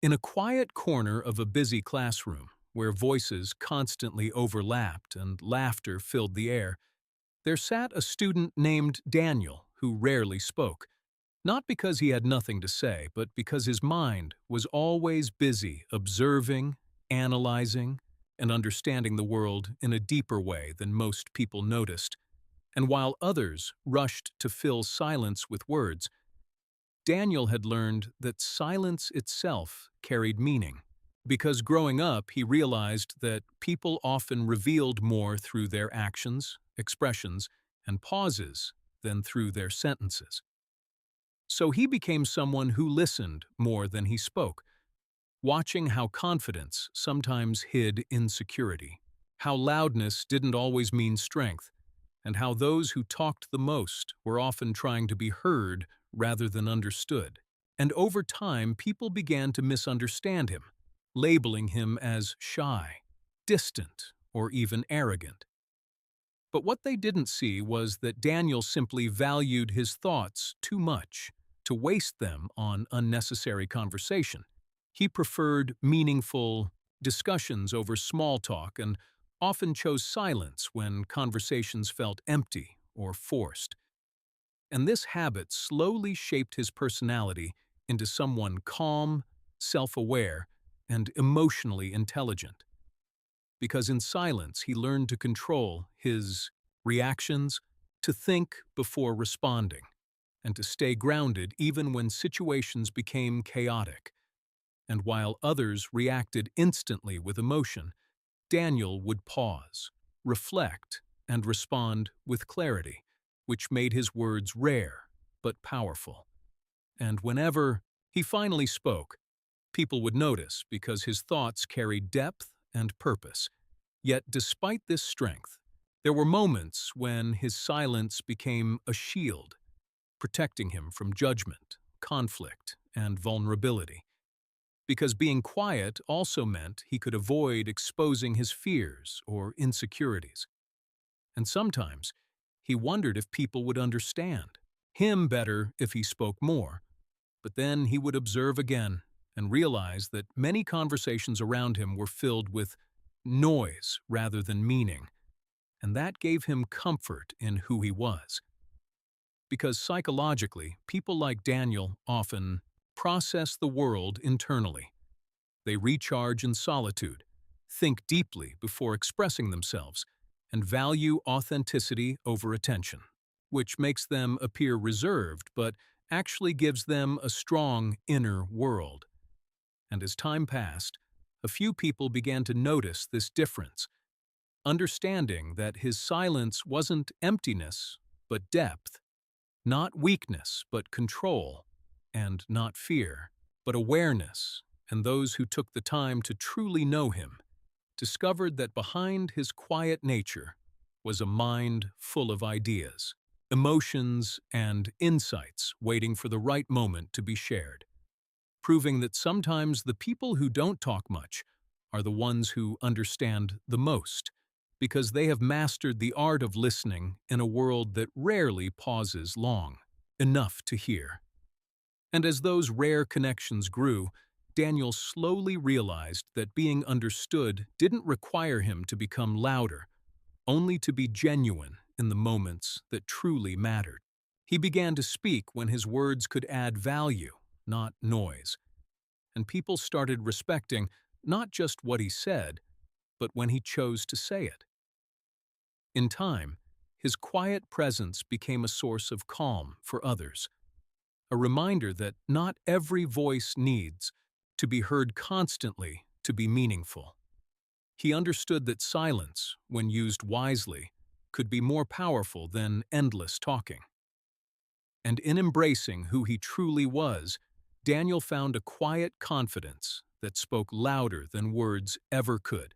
In a quiet corner of a busy classroom, where voices constantly overlapped and laughter filled the air, there sat a student named Daniel who rarely spoke, not because he had nothing to say, but because his mind was always busy observing, analyzing, and understanding the world in a deeper way than most people noticed. And while others rushed to fill silence with words, Daniel had learned that silence itself carried meaning. Because growing up, he realized that people often revealed more through their actions, expressions, and pauses than through their sentences. So he became someone who listened more than he spoke, watching how confidence sometimes hid insecurity, how loudness didn't always mean strength, and how those who talked the most were often trying to be heard rather than understood. And over time, people began to misunderstand him, labeling him as shy, distant, or even arrogant. But what they didn't see was that Daniel simply valued his thoughts too much to waste them on unnecessary conversation. He preferred meaningful discussions over small talk and often chose silence when conversations felt empty or forced. And this habit slowly shaped his personality into someone calm, self-aware, and emotionally intelligent. Because in silence he learned to control his reactions, to think before responding, and to stay grounded even when situations became chaotic. And while others reacted instantly with emotion, Daniel would pause, reflect, and respond with clarity, which made his words rare but powerful. And whenever he finally spoke, people would notice because his thoughts carried depth and purpose. Yet despite this strength, there were moments when his silence became a shield, protecting him from judgment, conflict, and vulnerability. Because being quiet also meant he could avoid exposing his fears or insecurities. And sometimes, he wondered if people would understand him better if he spoke more. But then he would observe again and realize that many conversations around him were filled with noise rather than meaning, and that gave him comfort in who he was. Because psychologically, people like Daniel often process the world internally. They recharge in solitude, think deeply before expressing themselves, and value authenticity over attention, which makes them appear reserved but actually gives them a strong inner world. And as time passed, a few people began to notice this difference, understanding that his silence wasn't emptiness but depth, not weakness but control, and not fear but awareness. And those who took the time to truly know him discovered that behind his quiet nature was a mind full of ideas, emotions, and insights waiting for the right moment to be shared, proving that sometimes the people who don't talk much are the ones who understand the most, because they have mastered the art of listening in a world that rarely pauses long enough to hear. And as those rare connections grew, Daniel slowly realized that being understood didn't require him to become louder, only to be genuine in the moments that truly mattered. He began to speak when his words could add value, not noise. And people started respecting not just what he said, but when he chose to say it. In time, his quiet presence became a source of calm for others, a reminder that not every voice needs to be heard constantly to be meaningful. He understood that silence, when used wisely, could be more powerful than endless talking. And in embracing who he truly was, Daniel found a quiet confidence that spoke louder than words ever could.